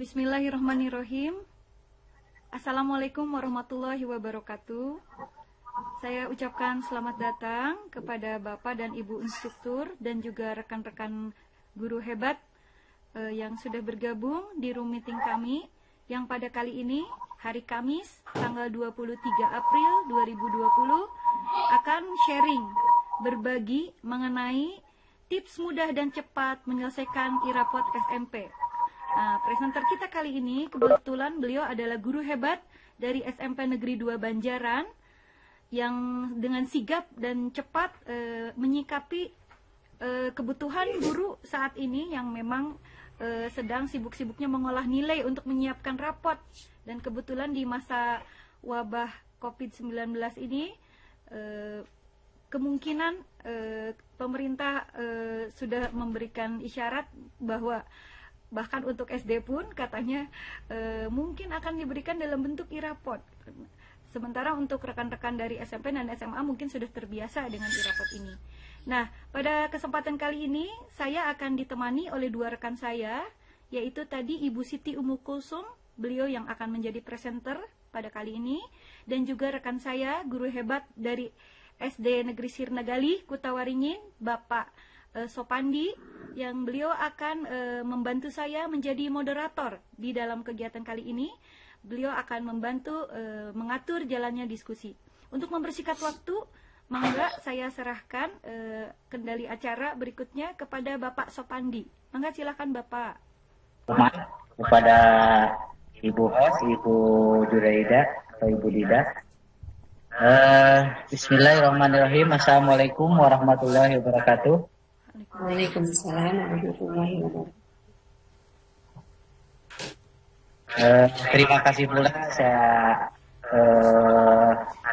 Bismillahirrahmanirrahim. Assalamualaikum warahmatullahi wabarakatuh. Saya ucapkan selamat datang kepada Bapak dan Ibu instruktur dan juga rekan-rekan guru hebat yang sudah bergabung di room meeting kami yang pada kali ini hari Kamis tanggal 23 April 2020 akan sharing berbagi mengenai tips mudah dan cepat menyelesaikan IRAPOT SMP. Nah, presenter kita kali ini kebetulan beliau adalah guru hebat dari SMP Negeri 2 Banjaran yang dengan sigap dan cepat menyikapi kebutuhan guru saat ini yang memang sedang sibuk-sibuknya mengolah nilai untuk menyiapkan rapot. Dan kebetulan di masa wabah COVID-19 ini kemungkinan pemerintah sudah memberikan isyarat bahwa bahkan untuk SD pun katanya mungkin akan diberikan dalam bentuk IRAPOT. Sementara untuk rekan-rekan dari SMP dan SMA mungkin sudah terbiasa dengan IRAPOT ini. Nah, pada kesempatan kali ini saya akan ditemani oleh dua rekan saya, yaitu tadi Ibu Siti Umu Kulsum, beliau yang akan menjadi presenter pada kali ini, dan juga rekan saya, guru hebat dari SD Negeri Sirnagali, Kutawaringin, Bapak Sopandi, yang beliau akan membantu saya menjadi moderator di dalam kegiatan kali ini. Beliau akan membantu mengatur jalannya diskusi. Untuk mempersingkat waktu, mangga saya serahkan kendali acara berikutnya kepada Bapak Sopandi. Mangga silakan Bapak. Kepada Ibu host, Ibu Juraida atau Ibu Dida. Bismillahirrahmanirrahim. Assalamualaikum warahmatullahi wabarakatuh. Waalaikumsalam warahmatullahi wabarakatuh. Terima kasih pula saya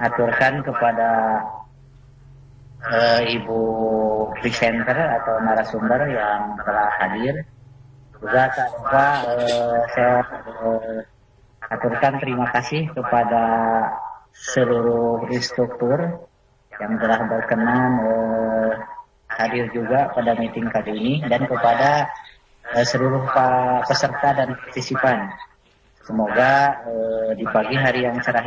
aturkan kepada Ibu presenter atau narasumber yang telah hadir. Juga tak lupa saya aturkan terima kasih kepada seluruh instruktur yang telah berkenan hadir juga pada meeting kali ini, dan kepada seluruh peserta dan partisipan. Semoga di pagi hari yang cerah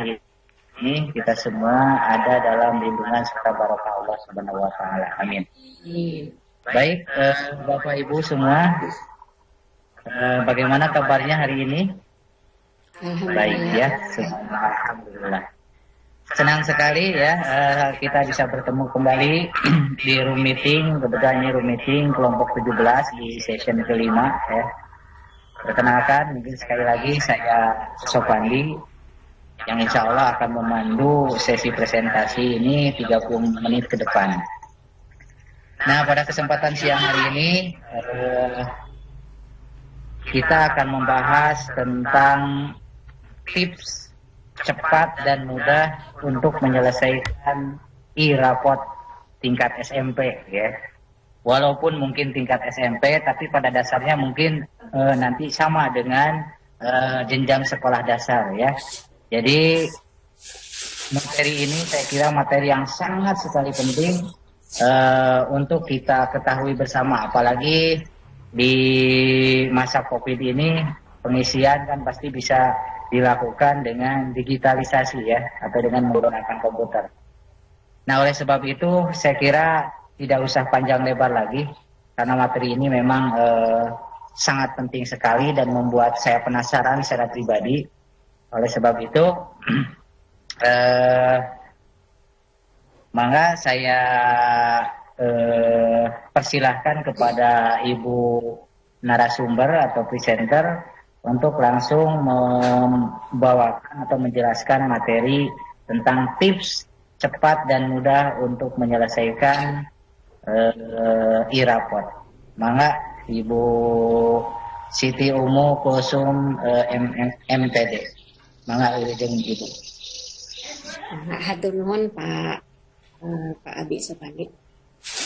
ini kita semua ada dalam lindungan serta barokah Allah Subhanahu wa taala. Amin. Baik, Bapak Ibu semua, bagaimana kabarnya hari ini? Baik ya, alhamdulillah. Senang sekali ya kita bisa bertemu kembali di room meeting, kebetulan ini room meeting kelompok 17 di session kelima ya. Perkenalkan, mungkin sekali lagi saya Sopandi yang insya Allah akan memandu sesi presentasi ini 30 menit ke depan. Nah, pada kesempatan siang hari ini kita akan membahas tentang tips cepat dan mudah untuk menyelesaikan IRAPOT tingkat SMP ya. Walaupun mungkin tingkat SMP, tapi pada dasarnya mungkin nanti sama dengan jenjang sekolah dasar ya. Jadi materi ini saya kira materi yang sangat sekali penting untuk kita ketahui bersama, apalagi di masa COVID ini pengisian kan pasti bisa dilakukan dengan digitalisasi ya, atau dengan menggunakan komputer. Nah, oleh sebab itu saya kira tidak usah panjang lebar lagi, karena materi ini memang sangat penting sekali dan membuat saya penasaran secara pribadi. Oleh sebab itu, mangga saya persilahkan kepada Ibu narasumber atau presenter untuk langsung membawakan atau menjelaskan materi tentang tips cepat dan mudah untuk menyelesaikan IRAPOT. Mangga Ibu Siti Umu Kulsum MTD. Mangga urujeng Ibu. Hatur nuhun Pak Abi Sopandi.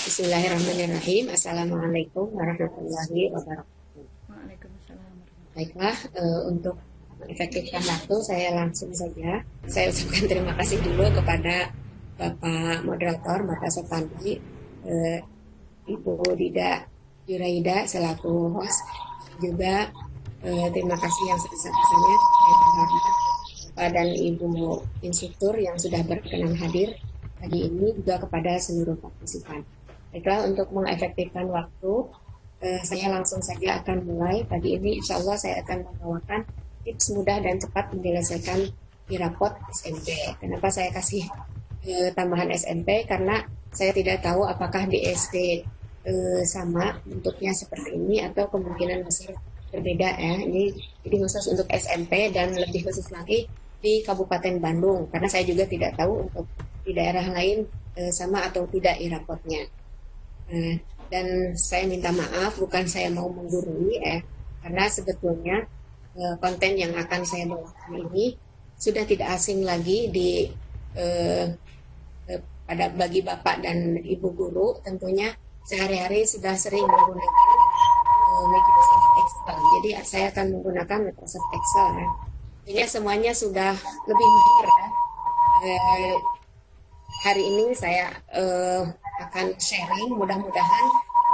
Bismillahirrahmanirrahim. Assalamualaikum warahmatullahi wabarakatuh. Waalaikumsalam. Baiklah, untuk efektifkan waktu saya langsung saja. Saya ucapkan terima kasih dulu kepada Bapak Moderator, Bapak Sopandi, Ibu Dida Juraida selaku host, juga Terima kasih yang sebesar-besarnya Bapak dan Ibu instruktur yang sudah berkenan hadir pagi ini, juga kepada seluruh partisipan. Baiklah, untuk mengefektifkan waktu, saya langsung saja akan mulai. Pagi ini insya Allah saya akan membawakan tips mudah dan cepat menyelesaikan irapot SMP. Kenapa saya kasih tambahan SMP? Karena saya tidak tahu apakah di SD sama bentuknya seperti ini atau kemungkinan besar berbeda ya. Ini khusus untuk SMP dan lebih khusus lagi di Kabupaten Bandung, karena saya juga tidak tahu untuk di daerah lain sama atau tidak irapotnya. Dan saya minta maaf, bukan saya mau menggurui karena sebetulnya konten yang akan saya bawakan ini sudah tidak asing lagi pada bagi Bapak dan Ibu guru. Tentunya sehari-hari sudah sering menggunakan Microsoft Excel. Jadi saya akan menggunakan Microsoft Excel ya. Ini semuanya sudah lebih mahir ya. Hari ini saya akan sharing, mudah-mudahan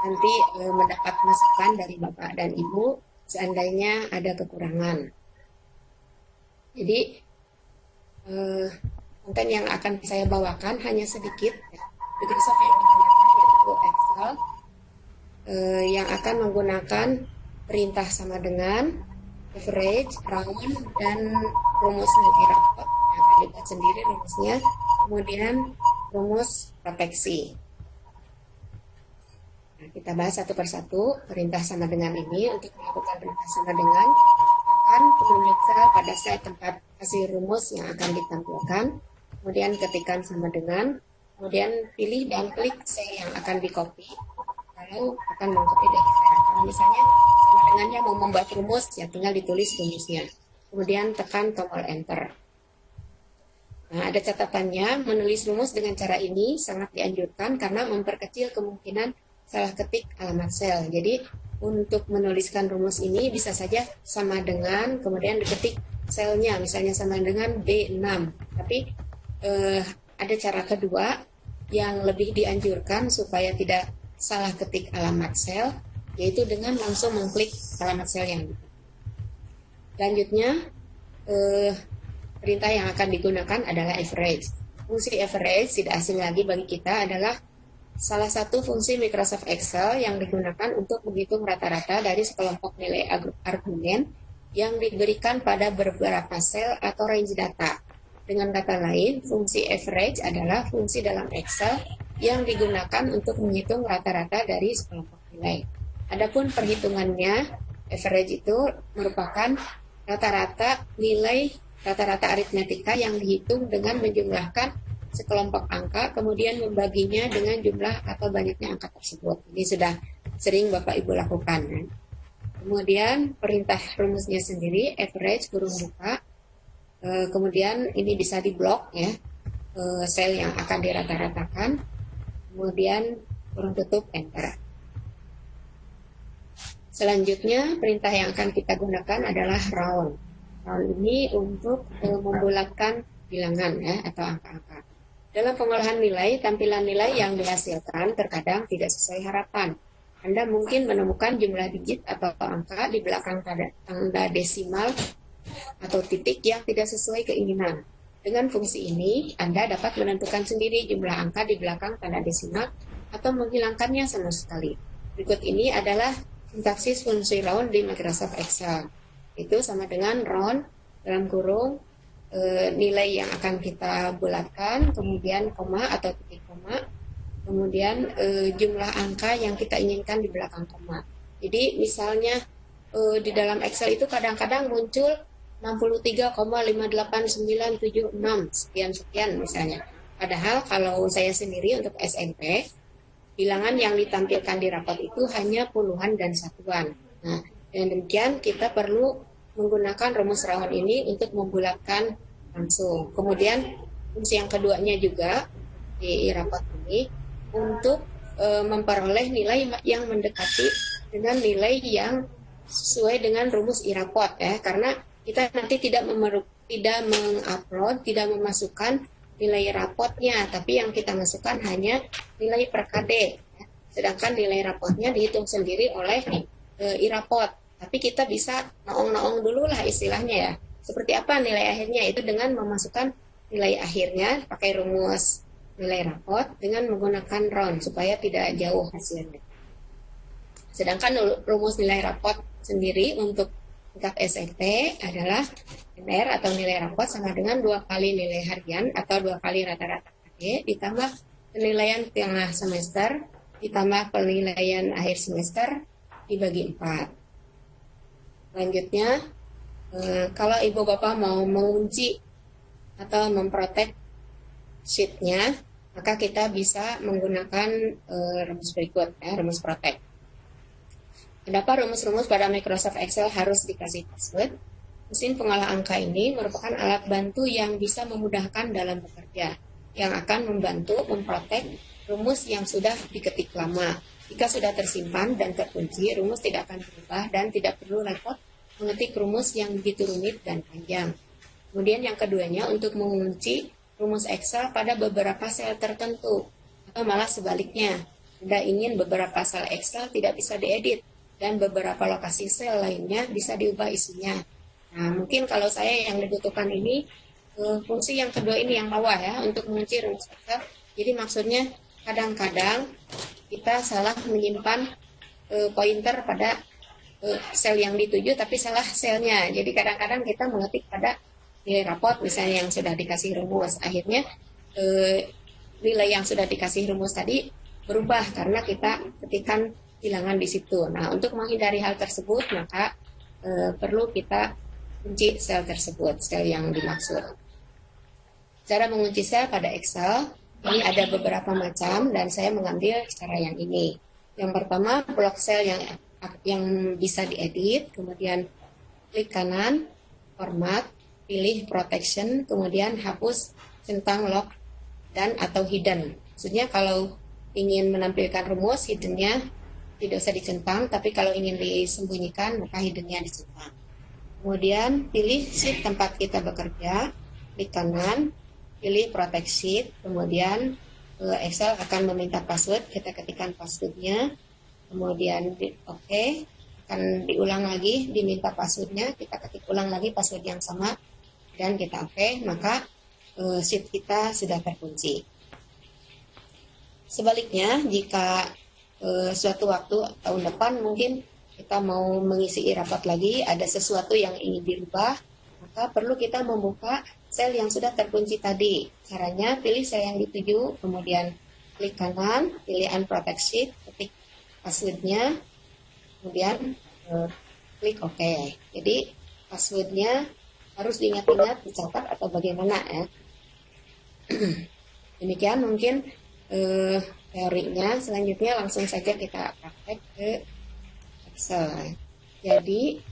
nanti mendapat masukan dari Bapak dan Ibu seandainya ada kekurangan. Jadi konten yang akan saya bawakan hanya sedikit ya. Microsoft yang digunakan yaitu Excel yang akan menggunakan perintah sama dengan, average, round, dan rumus nilai-rapot. Yang akan dibuat sendiri rumusnya, kemudian rumus proteksi. Nah, kita bahas satu persatu perintah sama dengan ini. Untuk melakukan perintah sama dengan, akan penunjuk sel pada sel tempat hasil rumus yang akan ditampilkan, kemudian ketikkan sama dengan, kemudian pilih dan klik sel yang akan di copy, lalu akan mengcopy dari sel. Kalau misalnya sama dengannya mau membuat rumus, ya tinggal ditulis rumusnya, kemudian tekan tombol enter. Nah, ada catatannya, menulis rumus dengan cara ini sangat dianjurkan karena memperkecil kemungkinan salah ketik alamat sel. Jadi untuk menuliskan rumus ini bisa saja sama dengan, kemudian diketik selnya, misalnya sama dengan B6. Tapi ada cara kedua yang lebih dianjurkan supaya tidak salah ketik alamat sel, yaitu dengan langsung mengklik alamat sel yang itu. Selanjutnya, perintah yang akan digunakan adalah average. Fungsi average tidak asing lagi bagi kita, adalah salah satu fungsi Microsoft Excel yang digunakan untuk menghitung rata-rata dari sekelompok nilai argumen yang diberikan pada beberapa sel atau range data. Dengan kata lain, fungsi average adalah fungsi dalam Excel yang digunakan untuk menghitung rata-rata dari sekelompok nilai. Adapun perhitungannya, average itu merupakan rata-rata nilai rata-rata aritmetika yang dihitung dengan menjumlahkan sekelompok angka, kemudian membaginya dengan jumlah atau banyaknya angka tersebut. Ini sudah sering Bapak Ibu lakukan. Kemudian perintah rumusnya sendiri, average kurung buka, kemudian ini bisa diblok ya, sel yang akan dirata-ratakan, kemudian kurung tutup enter. Selanjutnya perintah yang akan kita gunakan adalah round. Round ini untuk membulatkan bilangan ya, atau angka-angka. Dalam pengolahan nilai, tampilan nilai yang dihasilkan terkadang tidak sesuai harapan. Anda mungkin menemukan jumlah digit atau angka di belakang tanda desimal atau titik yang tidak sesuai keinginan. Dengan fungsi ini, Anda dapat menentukan sendiri jumlah angka di belakang tanda desimal atau menghilangkannya sama sekali. Berikut ini adalah sintaksis fungsi round di Microsoft Excel. Itu sama dengan round dalam kurung nilai yang akan kita bulatkan, kemudian koma atau titik koma, kemudian jumlah angka yang kita inginkan di belakang koma. Jadi misalnya di dalam Excel itu kadang-kadang muncul 63,58976 sekian misalnya. Padahal kalau saya sendiri untuk SMP, bilangan yang ditampilkan di rapot itu hanya puluhan dan satuan. Nah, dengan demikian kita perlu menggunakan rumus round ini untuk membulatkan langsung. Kemudian fungsi yang keduanya juga di rapot ini untuk memperoleh nilai yang mendekati dengan nilai yang sesuai dengan rumus irapot ya, karena kita nanti tidak mengupload, tidak memasukkan nilai rapotnya, tapi yang kita masukkan hanya nilai per KD ya. Sedangkan nilai rapotnya dihitung sendiri oleh irapot. Tapi kita bisa noong-noong dulu lah istilahnya ya. Seperti apa nilai akhirnya? Itu dengan memasukkan nilai akhirnya pakai rumus nilai rapot dengan menggunakan round supaya tidak jauh hasilnya. Sedangkan rumus nilai rapot sendiri untuk tingkat SMP adalah NR atau nilai rapot sama dengan 2 kali nilai harian atau 2 kali rata-rata KD ditambah penilaian tengah semester ditambah penilaian akhir semester dibagi 4. Selanjutnya, kalau ibu bapak mau mengunci atau memprotek sheet-nya, maka kita bisa menggunakan rumus berikut, ya, rumus protect. Kenapa rumus-rumus pada Microsoft Excel harus dikasih password? Mesin pengolah angka ini merupakan alat bantu yang bisa memudahkan dalam bekerja, yang akan membantu memprotek rumus yang sudah diketik lama. Jika sudah tersimpan dan terkunci, rumus tidak akan berubah dan tidak perlu repot mengetik rumus yang begitu rumit dan panjang. Kemudian yang keduanya, untuk mengunci rumus Excel pada beberapa sel tertentu, atau malah sebaliknya, Anda ingin beberapa sel Excel tidak bisa diedit, dan beberapa lokasi sel lainnya bisa diubah isinya. Nah, mungkin kalau saya yang dibutuhkan ini, fungsi yang kedua ini yang bawah ya, untuk mengunci rumus Excel. Jadi maksudnya kadang-kadang kita salah menyimpan pointer pada sel yang dituju, tapi salah selnya. Jadi kadang-kadang kita mengetik pada nilai rapot misalnya yang sudah dikasih rumus. Akhirnya nilai yang sudah dikasih rumus tadi berubah karena kita ketikkan hilangan di situ. Nah, untuk menghindari hal tersebut, maka perlu kita kunci sel tersebut, sel yang dimaksud. Cara mengunci sel pada Excel, ini ada beberapa macam dan saya mengambil cara yang ini. Yang pertama, blok sel yang bisa diedit, kemudian klik kanan, format, pilih protection, kemudian hapus centang lock dan atau hidden. Maksudnya kalau ingin menampilkan rumus, hiddennya tidak usah dicentang, tapi kalau ingin disembunyikan, maka hiddennya dicentang. Kemudian pilih sheet tempat kita bekerja, klik kanan, pilih protect sheet, kemudian Excel akan meminta password, kita ketikkan passwordnya, kemudian oke, akan diulang lagi, diminta passwordnya, kita ketik ulang lagi password yang sama, dan kita oke, maka sheet kita sudah terkunci. Sebaliknya, jika suatu waktu tahun depan mungkin kita mau mengisi rapat lagi, ada sesuatu yang ingin dirubah, maka perlu kita membuka sel yang sudah terkunci tadi. Caranya pilih sel yang dituju, kemudian klik kanan, pilih unprotect sheet, ketik passwordnya, kemudian klik OK. Jadi passwordnya harus diingat-ingat, dicatat atau bagaimana ya. Demikian mungkin teorinya. Selanjutnya langsung saja kita praktek ke Excel. Jadi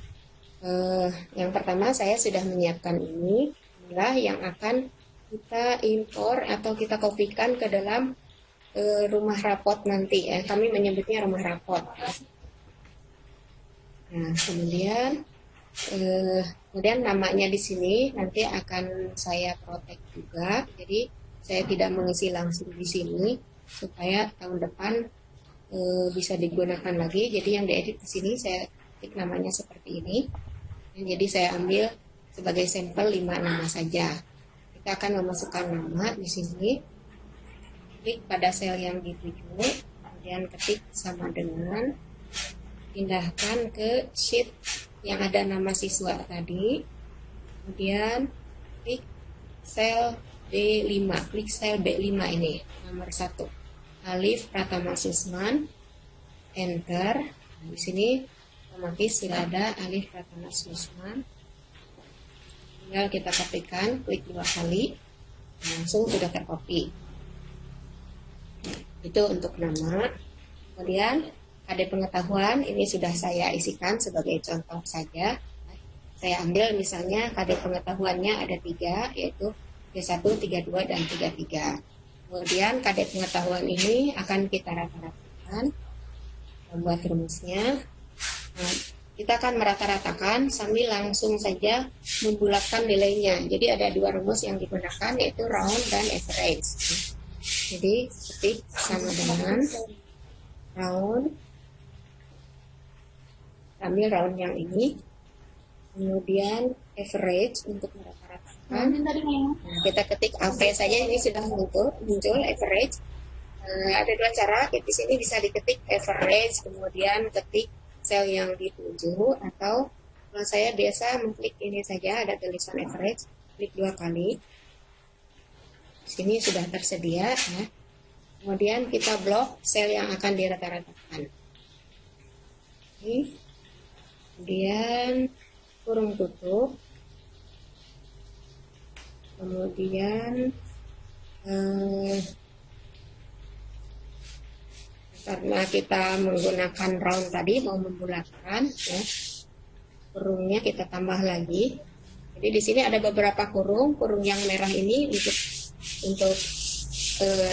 yang pertama saya sudah menyiapkan ini, inilah yang akan kita impor atau kita kopikan ke dalam rumah rapot nanti ya. Kami menyebutnya rumah rapot. Nah, kemudian namanya di sini nanti akan saya protek juga. Jadi saya tidak mengisi langsung di sini supaya tahun depan bisa digunakan lagi. Jadi yang diedit di sini saya ketik namanya seperti ini. Jadi saya ambil sebagai sampel 5 nama saja. Kita akan memasukkan nama di sini. Klik pada sel yang dituju, kemudian ketik sama dengan, pindahkan ke sheet yang ada nama siswa tadi. Kemudian klik sel B5, klik sel B5 ini, nomor 1. Alif Pratama Susman, enter. Nah, di sini otomatis sudah ada Alif Pratama Susman. Tinggal kita kopikan, klik 2 kali, langsung sudah tercopy. Itu untuk nama. Kemudian ada pengetahuan, ini sudah saya isikan sebagai contoh saja. Saya ambil misalnya KD pengetahuannya ada 3, yaitu D1, 32, dan 33. Kemudian KD pengetahuan ini akan kita rata-ratakan, membuat rumusnya. Nah, kita akan merata-ratakan sambil langsung saja membulatkan nilainya. Jadi ada 2 rumus yang digunakan, yaitu round dan average. Jadi ketik sama dengan round ambil round yang ini, kemudian average untuk merata-ratakan. Nah, kita ketik AV saja, ini sudah muncul average. Ada dua cara, di sini bisa diketik average, kemudian ketik sel yang dituju, atau kalau saya biasa mengklik ini saja, ada tulisan average, klik 2 kali. Di sini sudah tersedia, ya. Kemudian kita blok sel yang akan dirata-ratakan. Kemudian kurung tutup. Kemudian karena kita menggunakan round tadi, mau membulatkan, ya, kurungnya kita tambah lagi. Jadi di sini ada beberapa kurung yang merah ini untuk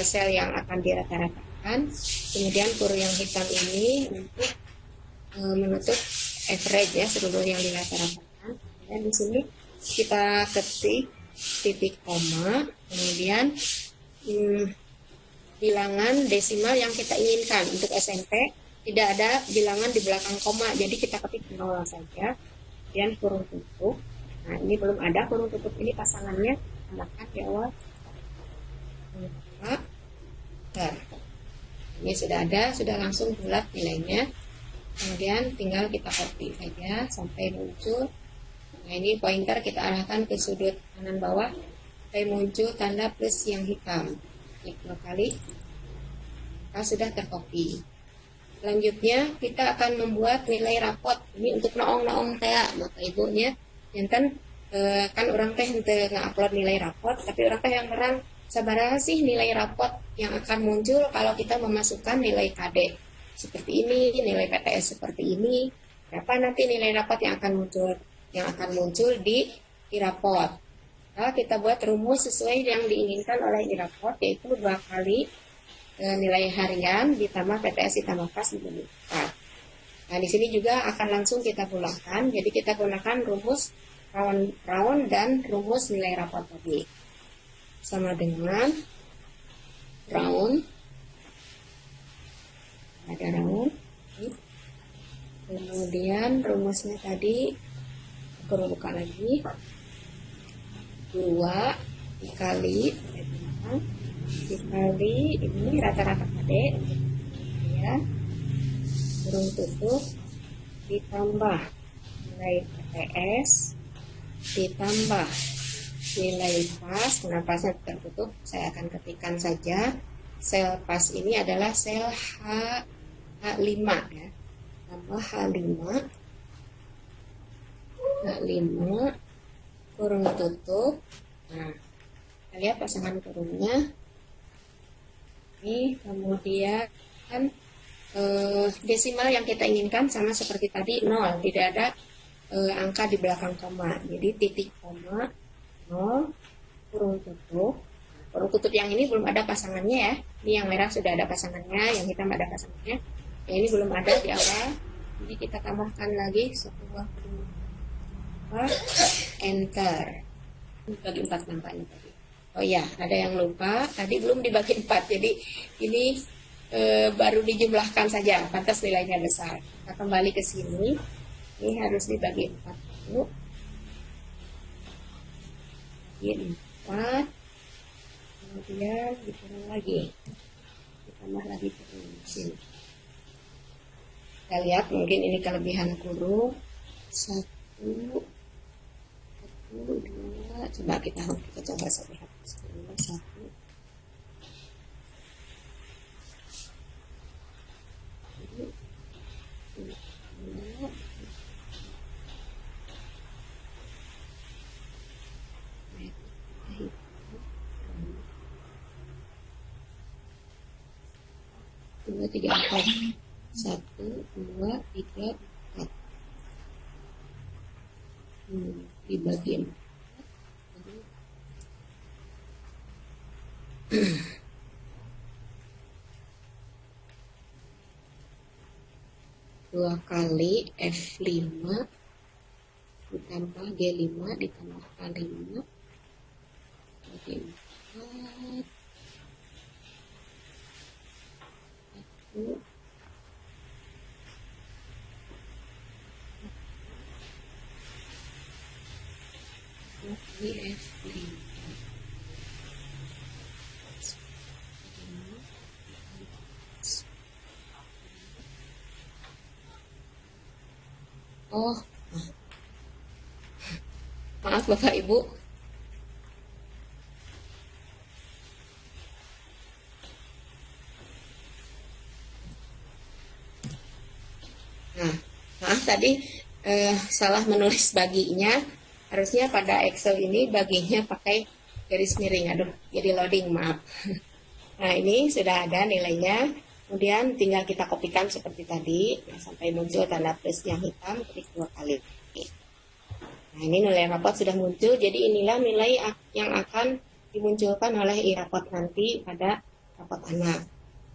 sel yang akan dirata-ratakan, kemudian kurung yang hitam ini untuk menutup average, ya, seluruh yang dirata-ratakan. Dan di sini kita ketik titik koma, kemudian bilangan desimal yang kita inginkan. Untuk SMP tidak ada bilangan di belakang koma, jadi kita ketik 0 saja, kemudian kurung tutup. Nah, ini belum ada kurung tutup, ini pasangannya tambahkan di awal. Ini sudah ada, sudah langsung bulat nilainya. Kemudian tinggal kita copy saja sampai muncul. Nah, ini pointer kita arahkan ke sudut kanan bawah sampai muncul tanda plus yang hitam. Klik 2 kali. Maka sudah tercopy. Selanjutnya kita akan membuat nilai rapot. Ini untuk noong teh, maka ibunya yang kan orang teh nge-upload nilai rapot, tapi orang teh yang terang sabaraha sih nilai rapot yang akan muncul kalau kita memasukkan nilai KD seperti ini, nilai PTS seperti ini, berapa nanti nilai rapot yang akan muncul di irapot. Nah, kita buat rumus sesuai yang diinginkan oleh irapot, yaitu 2 kali nilai harian ditambah PTS ditambah kas menjadi 4. Nah, di sini juga akan langsung kita pulangkan, jadi kita gunakan rumus round dan rumus nilai rapot tadi. Sama dengan round, ada round, kemudian rumusnya tadi aku buka lagi, 2 dikali ini rata-rata KD, ya, kurung tutup ditambah nilai PTS ditambah nilai pas. Nah, pasnya tertutup, saya akan ketikkan saja sel pas ini adalah sel H5, ya, tambah H5 kurung tutup. Nah, kita lihat pasangan kurungnya ini. Kemudian desimal yang kita inginkan sama seperti tadi, 0, tidak ada angka di belakang koma, jadi titik koma 0 kurung tutup. Kurung tutup yang ini belum ada pasangannya, ya. Ini yang merah sudah ada pasangannya, yang hitam ada pasangannya. Yang ini belum ada di awal. Jadi kita tambahkan lagi sebuah enter. Bagi 4 nampaknya tadi. Oh iya, ada yang lupa. Tadi belum dibagi 4. Jadi ini baru dijumlahkan saja. Pantas nilainya besar. Kita kembali ke sini. Ini harus dibagi 4 dulu. Bagi 4. Kemudian dikurung lagi, ditambah lagi kurung di sini. Kita lihat mungkin ini kelebihan kurung. 1, 2, coba kita coba lihat. 1, 2, 3, 4. 1, 2, 3, 4. Dibagi 4. 2 kali F5 ditambah G5 ditambah K5 bagi 4. 1, Oh, maaf Bapak Ibu. Nah, maaf tadi salah menulis baginya. Harusnya pada Excel ini baginya pakai garis miring. Aduh, jadi loading, maaf. Nah, ini sudah ada nilainya. Kemudian tinggal kita kopikan seperti tadi, ya, sampai muncul tanda plus yang hitam, klik 2 kali. Nah, ini nilai rapot sudah muncul. Jadi inilah nilai yang akan dimunculkan oleh e-rapot nanti pada rapot anak.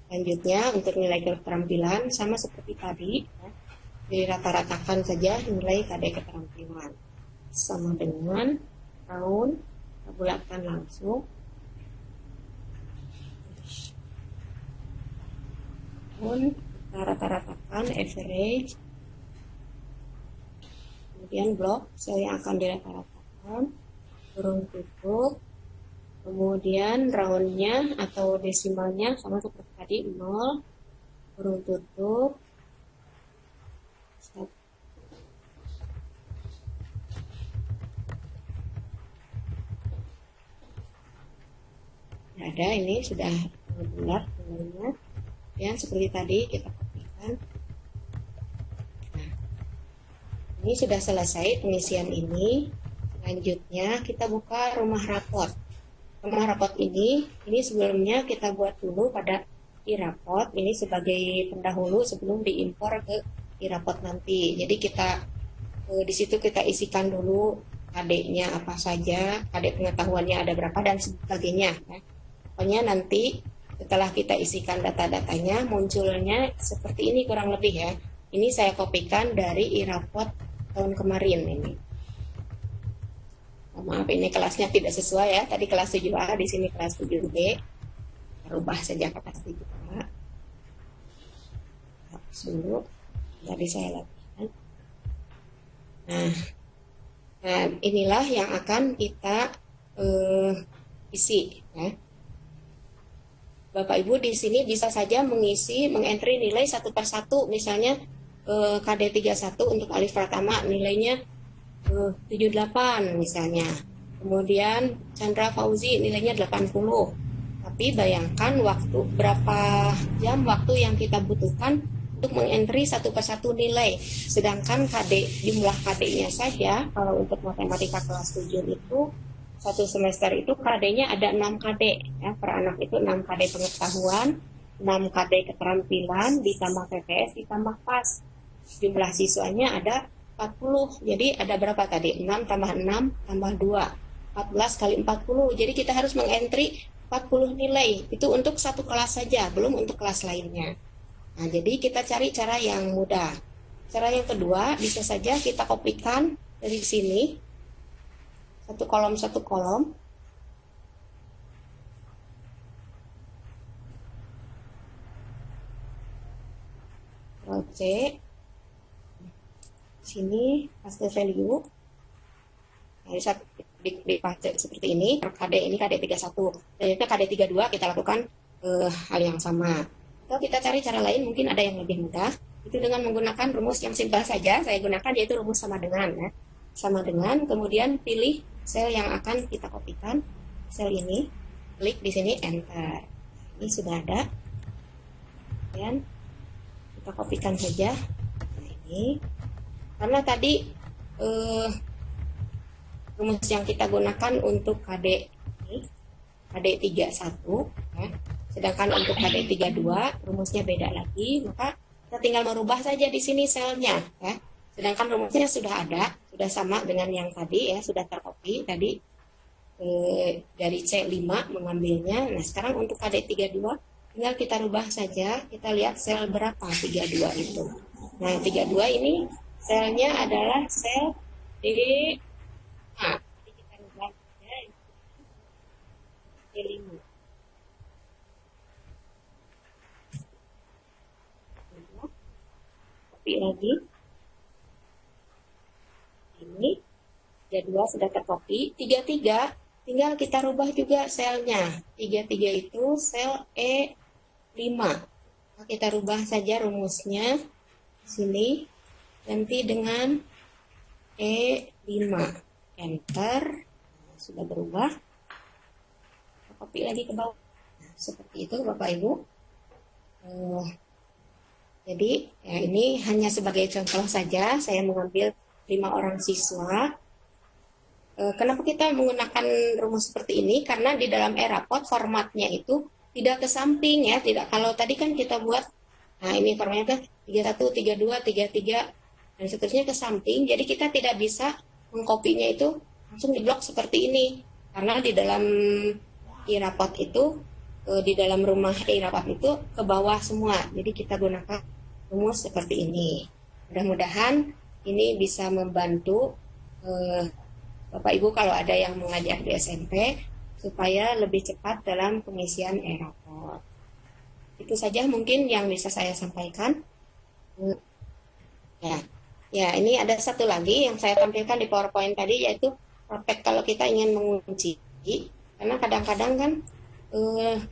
Selanjutnya untuk nilai keterampilan sama seperti tadi, ya, dirata-ratakan saja nilai KD keterampilan sama dengan tahun, kita bulatkan langsung. Tahun kita rata-ratakan average, kemudian blok sel yang akan dirata-ratakan, kurung tutup, kemudian roundnya atau desimalnya sama seperti tadi 0, kurung tutup, ada, ini sudah bulat nilainya. Ya, seperti tadi kita kopikan. Nah, ini sudah selesai pengisian ini. Selanjutnya kita buka rumah rapot. Rumah rapot ini sebelumnya kita buat dulu pada e-rapot. Ini sebagai pendahulu sebelum diimpor ke e-rapot nanti. Jadi kita di situ kita isikan dulu KD-nya apa saja, KD pengetahuannya ada berapa dan sebagainya. Ya. Pokoknya nanti setelah kita isikan data-datanya, munculnya seperti ini kurang lebih ya. Ini saya kopikan dari e-rapot tahun kemarin ini. Oh, maaf, ini kelasnya tidak sesuai ya. Tadi kelas 7A, di sini kelas 7B. Rubah saja ke kelas 7A. Hapus dulu. Tadi saya lakukan. Nah, inilah yang akan kita isi ya. Bapak Ibu di sini bisa saja mengentry nilai satu per satu, misalnya KD 31 untuk alif pratama nilainya 78 misalnya. Kemudian Chandra Fauzi nilainya 80. Tapi bayangkan berapa jam waktu yang kita butuhkan untuk mengentry satu per satu nilai. Sedangkan jumlah KD-nya saja kalau untuk matematika kelas 7 itu satu semester itu KD-nya ada 6 KD ya, per anak itu 6 KD pengetahuan, 6 KD keterampilan ditambah PPS ditambah PAS. Jumlah siswanya ada 40. Jadi ada berapa tadi? 6 tambah 6 tambah 2. 14 kali 40. Jadi kita harus mengentry 40 nilai. Itu untuk satu kelas saja, belum untuk kelas lainnya. Nah, jadi kita cari cara yang mudah. Cara yang kedua bisa saja kita kopikan dari sini. Satu kolom. Ctrl C. Sini paste value. Nah, bisa dipaste seperti ini. KD ini KD 31. Selanjutnya KD 32 kita lakukan hal yang sama. Atau kita cari cara lain, mungkin ada yang lebih mudah. Itu dengan menggunakan rumus yang simpel saja. Saya gunakan yaitu rumus sama dengan ya. Sama dengan, kemudian pilih sel yang akan kita kopikan, sel ini, klik di sini enter. Ini sudah ada, dan kita kopikan saja. Nah, ini karena tadi rumus yang kita gunakan untuk KD ini KD 31 ya. Sedangkan untuk KD 32 rumusnya beda lagi, maka kita tinggal merubah saja di sini selnya ya. Sedangkan rumusnya sudah ada, sudah sama dengan yang tadi ya, sudah tercopy tadi dari C5 mengambilnya. Nah, sekarang untuk KD 32 tinggal kita rubah saja, kita lihat sel berapa 32 itu. Nah, 32 ini selnya adalah sel D5. Jadi kita rubah saja D5. Copy lagi. Ini 32 sudah tercopy. 33 tinggal kita rubah juga selnya. 33 itu sel E5. Kita rubah saja rumusnya. Sini ganti dengan E5. Enter. Sudah berubah. Copy lagi ke bawah. Seperti itu Bapak Ibu. Jadi ya ini hanya sebagai contoh saja. Saya mengambil 5 orang siswa. Kenapa kita menggunakan rumus seperti ini? Karena di dalam e-raport formatnya itu tidak ke samping ya. Tidak, kalau tadi kan kita buat, nah ini formatnya 31, 32, 33 dan seterusnya ke samping. Jadi kita tidak bisa mengkopinya itu langsung di blok seperti ini. Karena di dalam e-raport itu, di dalam rumah e-raport itu ke bawah semua. Jadi kita gunakan rumus seperti ini. Mudah-mudahan ini bisa membantu Bapak Ibu kalau ada yang mengajar di SMP supaya lebih cepat dalam pengisian e-raport. Itu saja mungkin yang bisa saya sampaikan. Ya, ini ada satu lagi yang saya tampilkan di PowerPoint tadi, yaitu praktek kalau kita ingin mengunci. Karena kadang-kadang kan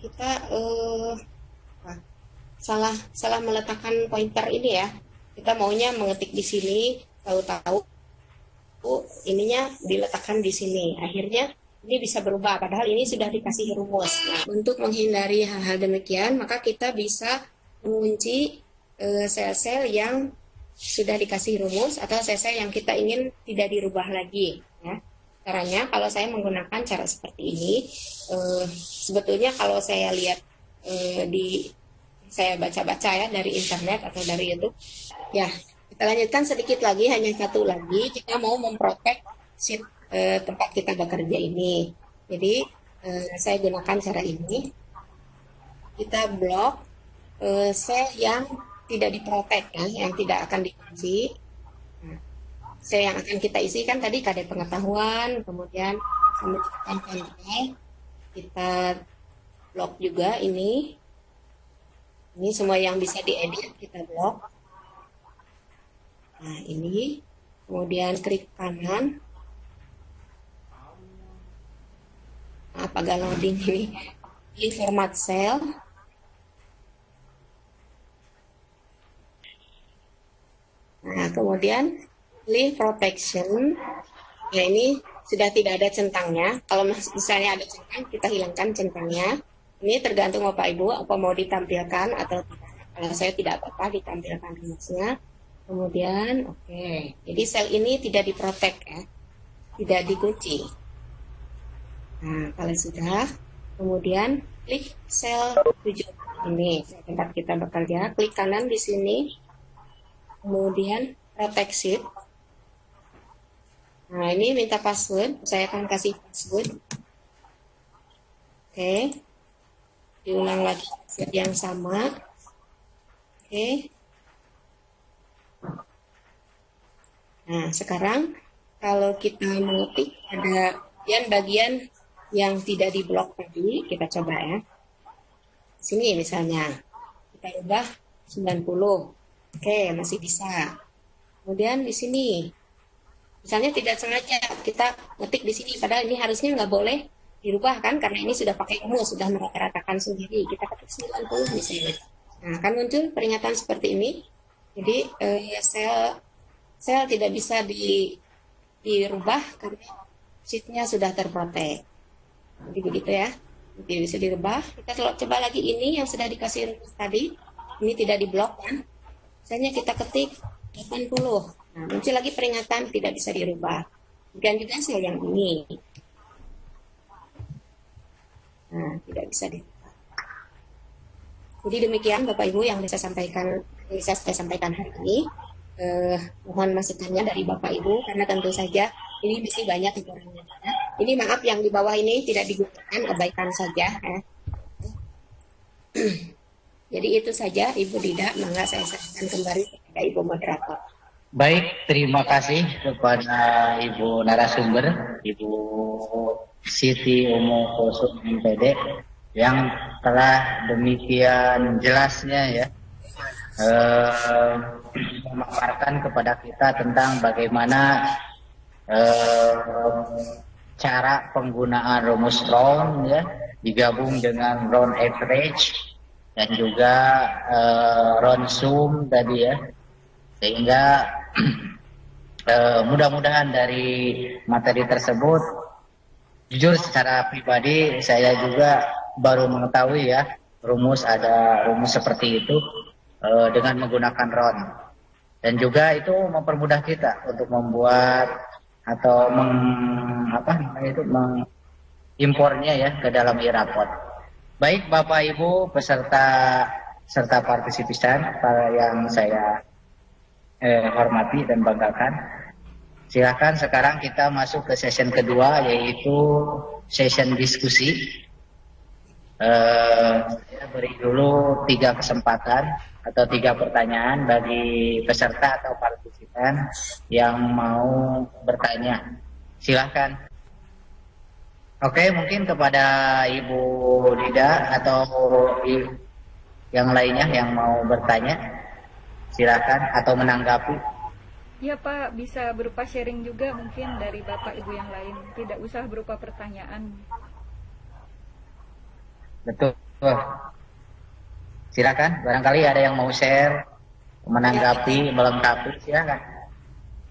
kita salah meletakkan pointer ini ya. Kita maunya mengetik di sini, tahu-tahu ininya diletakkan di sini. Akhirnya ini bisa berubah, padahal ini sudah dikasih rumus. Nah, untuk menghindari hal-hal demikian, maka kita bisa mengunci sel-sel yang sudah dikasih rumus atau sel-sel yang kita ingin tidak dirubah lagi. Ya. Caranya, kalau saya menggunakan cara seperti ini, sebetulnya kalau saya lihat saya baca-baca ya dari internet atau dari YouTube, ya. Kita lanjutkan sedikit lagi, hanya satu lagi. Kita mau memprotek sheet tempat kita bekerja ini. Jadi, saya gunakan cara ini. Kita blok sel yang tidak diprotek, ya, yang tidak akan dikunci. Nah, sel yang akan kita isi kan tadi KD pengetahuan, kemudian kemudian kontrol. Kita blok juga ini. Ini semua yang bisa diedit, kita blok. Nah, ini kemudian klik kanan. Apakah loading ini? Pilih format sel. Nah, kemudian pilih protection. Nah, ini sudah tidak ada centangnya. Kalau misalnya ada centang, kita hilangkan centangnya. Ini tergantung Bapak Ibu apa mau ditampilkan atau tidak. Kalau saya tidak apa-apa ditampilkan rumusnya. Kemudian, oke. Jadi sel ini tidak diprotek ya, tidak dikunci. Nah, kalau sudah, kemudian klik sel 7 ini, tempat kita bekerja. Klik kanan di sini, kemudian protect sheet. Nah, ini minta password. Saya akan kasih password. Oke. Diulang lagi yang sama. Oke. Nah, sekarang kalau kita mengetik ada bagian yang tidak diblok tadi, kita coba ya. Sini misalnya, kita ubah 90. Oke, masih bisa. Kemudian di sini, misalnya tidak sengaja kita ngetik di sini, padahal ini harusnya nggak boleh dirubah kan, karena ini sudah pakai rumus, sudah merata-ratakan sendiri. Kita ketik 90 misalnya. Nah, akan muncul peringatan seperti ini. Jadi, sel tidak bisa dirubah karena sheet-nya sudah terprotek. Jadi begitu ya. Tidak bisa dirubah. Kita coba lagi ini yang sudah dikasih rumus tadi. Ini tidak diblok kan. Misalnya kita ketik 80. Nah, muncul lagi peringatan tidak bisa dirubah. Kemudian juga sel yang ini. Nah, tidak bisa dirubah. Jadi demikian Bapak Ibu yang bisa saya sampaikan hari ini. Mohon masukannya dari Bapak Ibu karena tentu saja ini masih banyak kekurangannya. Ini maaf yang di bawah ini tidak digunakan, abaikan saja ya. Jadi itu saja Ibu Dida, mangga saya serahkan kembali kepada Ibu moderator. Baik, terima kasih kepada Ibu narasumber, Ibu Siti Umu Kusum MPD yang telah demikian jelasnya ya memaparkan kepada kita tentang bagaimana cara penggunaan rumus round ya, digabung dengan round average dan juga round sum tadi ya, sehingga mudah-mudahan dari materi tersebut, jujur secara pribadi saya juga baru mengetahui ya ada rumus seperti itu dengan menggunakan round, dan juga itu mempermudah kita untuk membuat atau mengimpornya ya ke dalam iRaport. Baik Bapak Ibu serta partisipan yang saya hormati dan banggakan, silakan sekarang kita masuk ke session kedua, yaitu session diskusi. Saya beri dulu 3 kesempatan atau 3 pertanyaan bagi peserta atau partisipan yang mau bertanya. Silakan. Oke, mungkin kepada Ibu Lida atau yang lainnya yang mau bertanya, silakan, atau menanggapi. Ya Pak, bisa berupa sharing juga mungkin dari Bapak Ibu yang lain, tidak usah berupa pertanyaan. Betul. Silakan, barangkali ada yang mau share, menanggapi, melengkapi, silakan.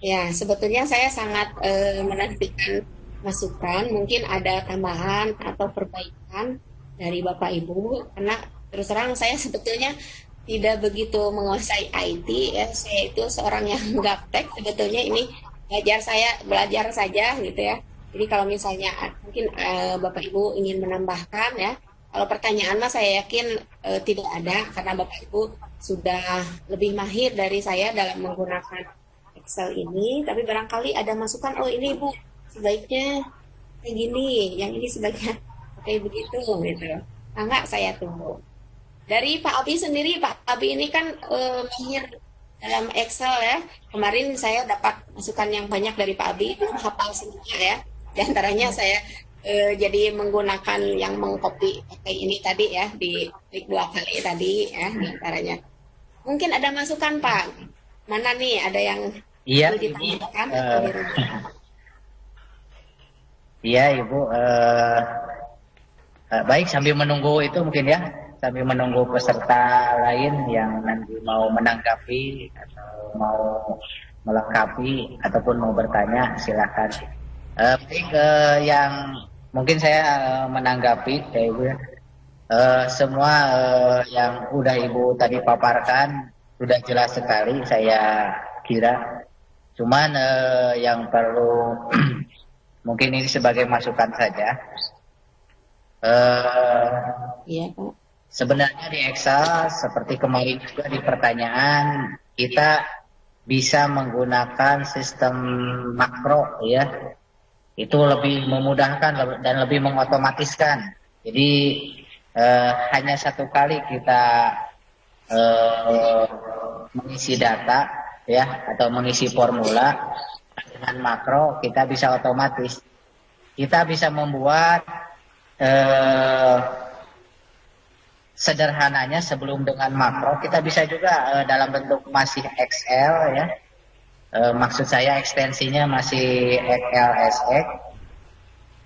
Ya, sebetulnya saya sangat menantikan masukan, mungkin ada tambahan atau perbaikan dari Bapak Ibu, karena terus terang saya sebetulnya tidak begitu menguasai IT ya, saya itu seorang yang gaptek, sebetulnya ini belajar saja gitu ya. Jadi kalau misalnya mungkin Bapak Ibu ingin menambahkan ya, kalau pertanyaan mah saya yakin tidak ada, karena Bapak Ibu sudah lebih mahir dari saya dalam menggunakan Excel ini, tapi barangkali ada masukan, oh ini Bu sebaiknya kayak gini, yang ini sebaiknya kayak begitu gitu. Nah, enggak, saya tunggu. Dari Pak Abi sendiri, Pak Abi ini kan mahir dalam Excel ya. Kemarin saya dapat masukan yang banyak dari Pak Abi, itu hafal semua ya. Di antaranya saya jadi menggunakan yang mengcopy pakai ini tadi ya, di klik 2 kali tadi ya, di antaranya. Mungkin ada masukan Pak. Mana nih, ada yang ditanyakan atau dirubah? Iya Ibu, baik, sambil menunggu itu mungkin ya, sambil menunggu peserta lain yang nanti mau menanggapi atau mau melengkapi ataupun mau bertanya, silakan. Yang mungkin saya menanggapi ya Ibu ya, semua yang udah Ibu tadi paparkan sudah jelas sekali saya kira. Cuman yang perlu mungkin ini sebagai masukan saja. Iya, Pak. Sebenarnya di Excel seperti kemarin juga di pertanyaan, kita bisa menggunakan sistem makro ya. Itu lebih memudahkan dan lebih mengotomatiskan. Jadi hanya 1 kali kita mengisi data ya, atau mengisi formula dengan makro, kita bisa otomatis. Kita bisa membuat sederhananya sebelum dengan makro, kita bisa juga dalam bentuk masih Excel ya. Maksud saya ekstensinya masih XLSX.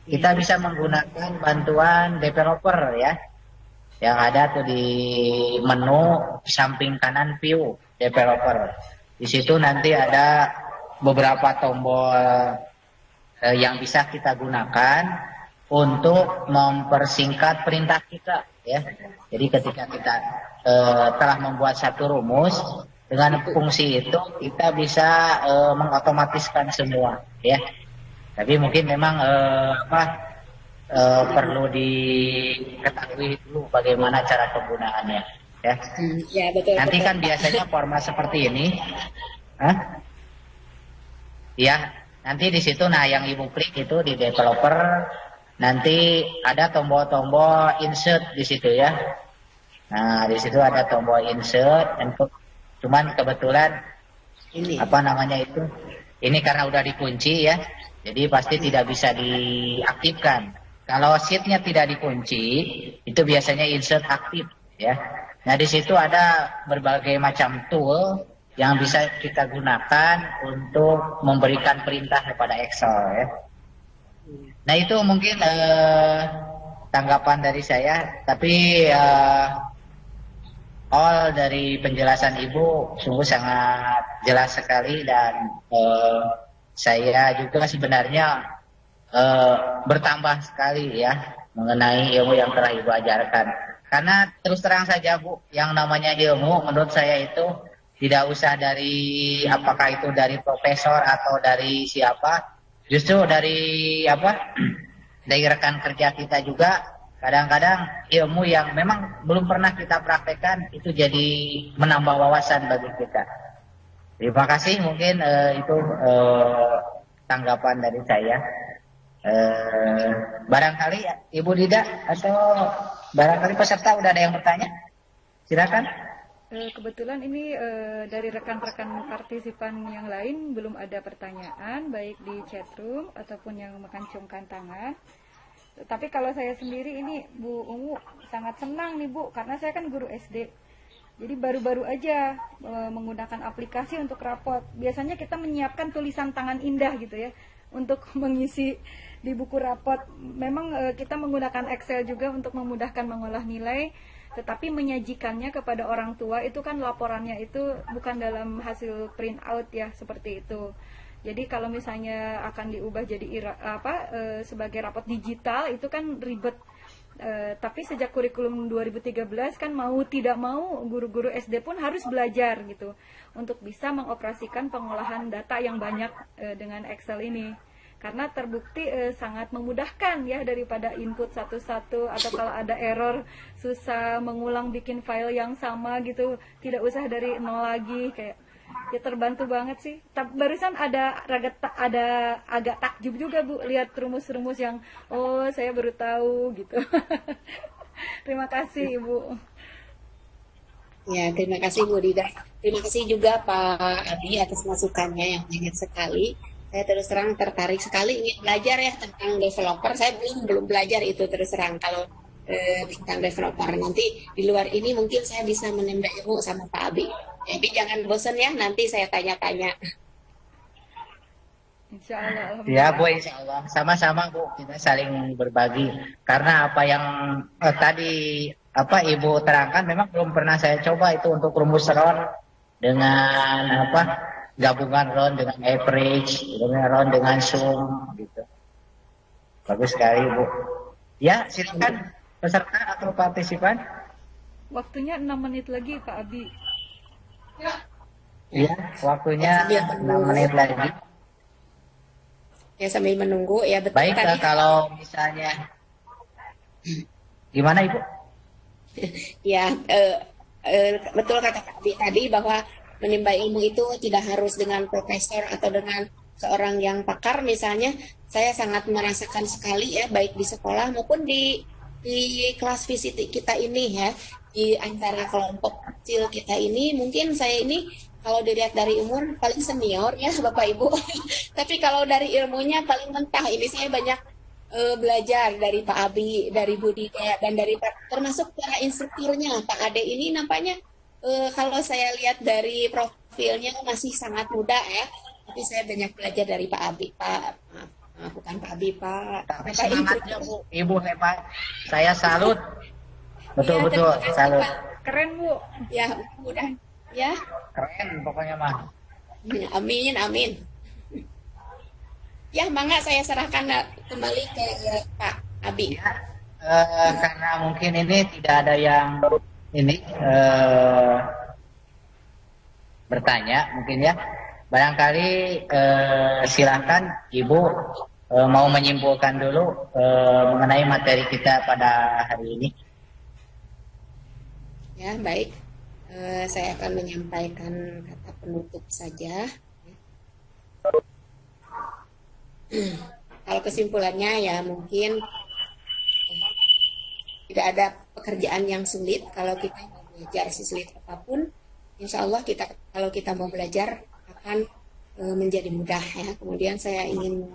Kita bisa menggunakan bantuan developer ya, yang ada tuh di menu samping kanan view developer. Di situ nanti ada beberapa tombol yang bisa kita gunakan untuk mempersingkat perintah kita ya. Jadi ketika kita telah membuat satu rumus, dengan fungsi itu kita bisa mengotomatiskan semua ya. Tapi mungkin memang perlu diketahui dulu bagaimana cara penggunaannya ya. Ya, betul. Nanti betul, kan Pak. biasanya format seperti ini. Ya, nanti di situ yang Ibu klik itu di developer, nanti ada tombol-tombol insert di situ ya. Nah, di situ ada tombol insert, cuman kebetulan Ini. ini karena udah dikunci ya, jadi pasti tidak bisa diaktifkan. Kalau sheet-nya tidak dikunci, itu biasanya insert aktif ya. Nah, di situ ada berbagai macam tool yang bisa kita gunakan untuk memberikan perintah kepada Excel ya. Nah itu mungkin tanggapan dari saya, tapi all dari penjelasan Ibu sungguh sangat jelas sekali, dan saya juga sebenarnya bertambah sekali ya mengenai ilmu yang telah Ibu ajarkan. Karena terus terang saja Bu, yang namanya ilmu menurut saya itu tidak usah dari apakah itu dari profesor atau dari siapa, justru dari dari rekan kerja kita juga. Kadang-kadang ilmu yang memang belum pernah kita praktekkan itu jadi menambah wawasan bagi kita. Terima kasih, mungkin itu tanggapan dari saya. Barangkali Ibu Dida atau barangkali peserta udah ada yang bertanya, silakan. Kebetulan ini dari rekan-rekan partisipan yang lain belum ada pertanyaan, baik di chatroom ataupun yang mengancungkan tangan. Tapi kalau saya sendiri ini Bu Ungu sangat senang nih Bu, karena saya kan guru SD. Jadi baru-baru aja menggunakan aplikasi untuk rapot. Biasanya kita menyiapkan tulisan tangan indah gitu ya untuk mengisi di buku rapot. Memang kita menggunakan Excel juga untuk memudahkan mengolah nilai. Tetapi menyajikannya kepada orang tua itu kan laporannya itu bukan dalam hasil print out ya, seperti itu. Jadi kalau misalnya akan diubah jadi sebagai rapot digital itu kan ribet. Tapi sejak kurikulum 2013 kan mau tidak mau guru-guru SD pun harus belajar gitu untuk bisa mengoperasikan pengolahan data yang banyak dengan Excel ini. Karena terbukti sangat memudahkan ya, daripada input satu-satu atau kalau ada error susah mengulang bikin file yang sama gitu, tidak usah dari nol lagi, kayak ya terbantu banget sih. Tapi barusan ada agak takjub juga Bu lihat rumus-rumus yang saya baru tahu gitu. Terima kasih Ibu. Ya, terima kasih Bu Dida. Terima kasih juga Pak Abi atas masukannya yang banyak sekali. Saya terus terang tertarik sekali ingin belajar ya tentang developer. Saya belum belajar itu terus terang kalau tentang developer. Nanti di luar ini mungkin saya bisa menambah ilmu sama Pak Abi. Jadi jangan bosan ya, nanti saya tanya-tanya. Insya Allah. Ya Bu, insya Allah. Sama-sama Bu, kita saling berbagi. Karena apa yang tadi Ibu terangkan memang belum pernah saya coba itu untuk rumus RON dengan gabungan RON dengan average, dengan RON dengan sum gitu. Bagus sekali Bu. Ya, silakan peserta atau partisipan. Waktunya 6 menit lagi Pak Abi. Iya, waktunya 6 menit lagi. Ya, sambil menunggu ya, betul. Baik, tadi. kalau misalnya gimana Ibu? Ya, betul kata Pak Abi tadi bahwa menimba ilmu itu tidak harus dengan profesor atau dengan seorang yang pakar. Misalnya saya sangat merasakan sekali ya, baik di sekolah maupun di kelas fisik kita ini ya, di antara kelompok kecil kita ini, mungkin saya ini kalau dilihat dari umur paling senior ya Bapak Ibu. Tapi kalau dari ilmunya paling mentah. Ini saya banyak belajar dari Pak Abi, dari Budi dan dari termasuk para instrukturnya. Pak Ade ini nampaknya kalau saya lihat dari profilnya masih sangat muda ya, tapi saya banyak belajar dari Pak Abi, bukan Pak Abi, Pak. Tapi semangatnya Bu, Ibu hebat. Saya salut. Betul-betul, ya, salut. Keren Bu. Ya, mudah. Ya. Keren pokoknya mah. Amin, amin. Ya, mangga saya serahkan kembali ke Pak Abi. Ya, karena mungkin ini tidak ada yang bertanya mungkin ya, barangkali silakan Ibu mau menyimpulkan dulu mengenai materi kita pada hari ini. Ya, baik, saya akan menyampaikan kata penutup saja. Kalau kesimpulannya ya mungkin tidak ada pekerjaan yang sulit kalau kita mau belajar sesulit apapun. Insya Allah kalau kita mau belajar akan menjadi mudah ya. Kemudian saya ingin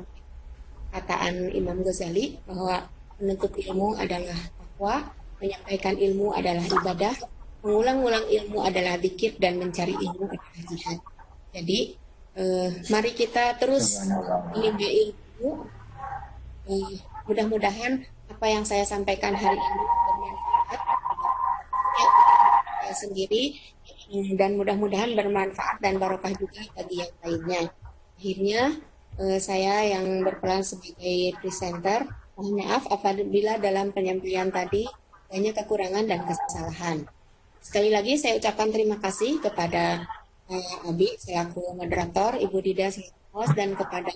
kataan Imam Ghazali bahwa menuntut ilmu adalah takwa, menyampaikan ilmu adalah ibadah, mengulang-ulang ilmu adalah dzikir dan mencari ilmu adalah jihad. Jadi mari kita terus menimba ilmu. Mudah-mudahan apa yang saya sampaikan hari ini bermanfaat ya, untuk saya sendiri, dan mudah-mudahan bermanfaat dan barokah juga bagi yang lainnya. Akhirnya saya yang berperan sebagai presenter, mohon maaf apabila dalam penyampaian tadi banyak kekurangan dan kesalahan. Sekali lagi saya ucapkan terima kasih kepada Abi selaku moderator, Ibu Dida selaku host, dan kepada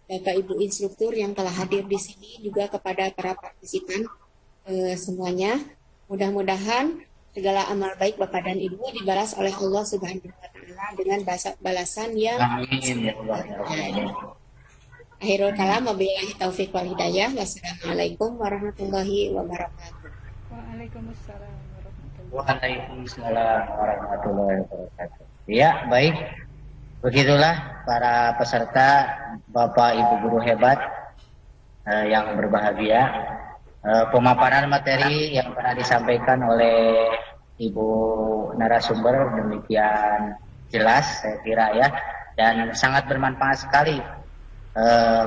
Bapak Ibu instruktur yang telah hadir di sini, juga kepada para partisipan semuanya. Mudah-mudahan segala amal baik Bapak dan Ibu dibalas oleh Allah Subhanahu wa taala dengan balasan yang Amin ya Allah. Akhirul kalam, wabillahi taufiq wal hidayah. Wassalamualaikum warahmatullahi wabarakatuh. Waalaikumsalam warahmatullahi Waalaikumsalam warahmatullahi wabarakatuh. Ya, baik. Begitulah para peserta, Bapak Ibu guru hebat yang berbahagia. Pemaparan materi yang pernah disampaikan oleh Ibu narasumber demikian jelas saya kira ya, dan sangat bermanfaat sekali.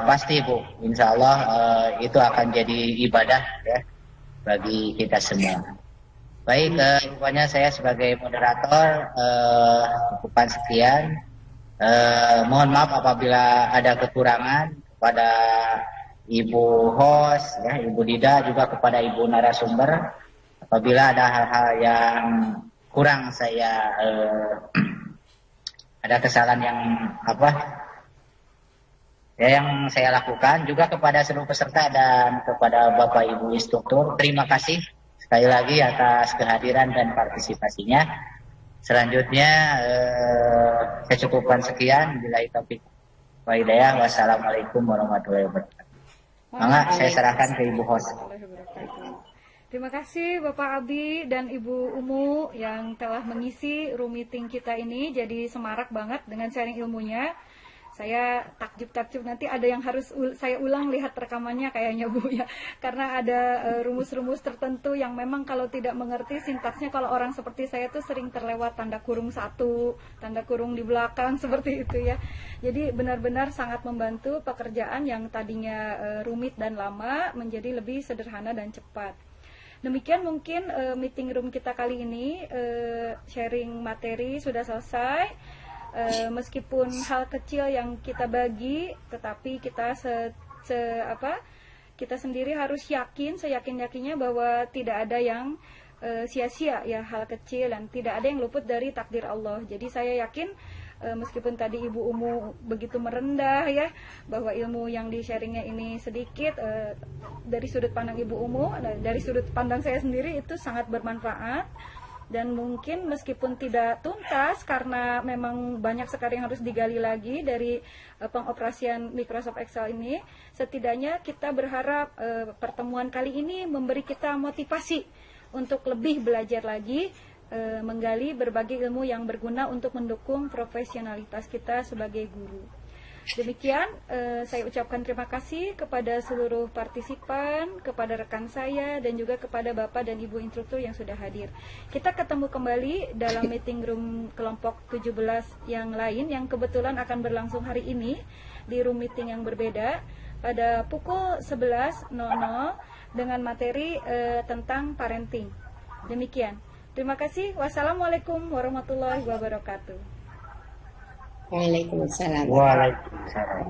Pasti Bu, insya Allah itu akan jadi ibadah ya bagi kita semua. Baik, rupanya saya sebagai moderator cukupan sekian. Mohon maaf apabila ada kekurangan kepada Ibu host, ya, Ibu Dida, juga kepada Ibu narasumber. Apabila ada hal-hal yang kurang saya ada kesalahan yang yang saya lakukan, juga kepada seluruh peserta dan kepada Bapak Ibu instruktur, terima kasih sekali lagi atas kehadiran dan partisipasinya. Selanjutnya saya cukupkan sekian. Bila taufiq wa hidayah. Wassalamualaikum warahmatullahi wabarakatuh. Mangga saya serahkan ke Ibu host. Terima kasih Bapak Abi dan Ibu Umu yang telah mengisi room meeting kita ini, jadi semarak banget dengan sharing ilmunya. Saya takjub nanti ada yang harus saya ulang lihat rekamannya kayaknya Bu ya, karena ada rumus-rumus tertentu yang memang kalau tidak mengerti sintaksnya, kalau orang seperti saya tuh sering terlewat tanda kurung satu, tanda kurung di belakang seperti itu ya. Jadi benar-benar sangat membantu pekerjaan yang tadinya rumit dan lama menjadi lebih sederhana dan cepat. Demikian mungkin meeting room kita kali ini, sharing materi sudah selesai. Meskipun hal kecil yang kita bagi, tetapi kita kita sendiri harus yakin, seyakin-yakinnya bahwa tidak ada yang sia-sia ya, hal kecil, dan tidak ada yang luput dari takdir Allah. Jadi saya yakin meskipun tadi Ibu Umu begitu merendah ya, bahwa ilmu yang di-sharingnya ini sedikit, dari sudut pandang Ibu Umu, dari sudut pandang saya sendiri itu sangat bermanfaat. Dan mungkin meskipun tidak tuntas karena memang banyak sekali yang harus digali lagi dari pengoperasian Microsoft Excel ini, setidaknya kita berharap pertemuan kali ini memberi kita motivasi untuk lebih belajar lagi, menggali berbagai ilmu yang berguna untuk mendukung profesionalitas kita sebagai guru. Demikian saya ucapkan terima kasih kepada seluruh partisipan, kepada rekan saya, dan juga kepada Bapak dan Ibu instruktur yang sudah hadir. Kita ketemu kembali dalam meeting room kelompok 17 yang lain yang kebetulan akan berlangsung hari ini di room meeting yang berbeda pada pukul 11.00 dengan materi tentang parenting. Demikian. Terima kasih. Wassalamualaikum warahmatullahi wabarakatuh. Waalaikumsalam. Waalaikumsalam.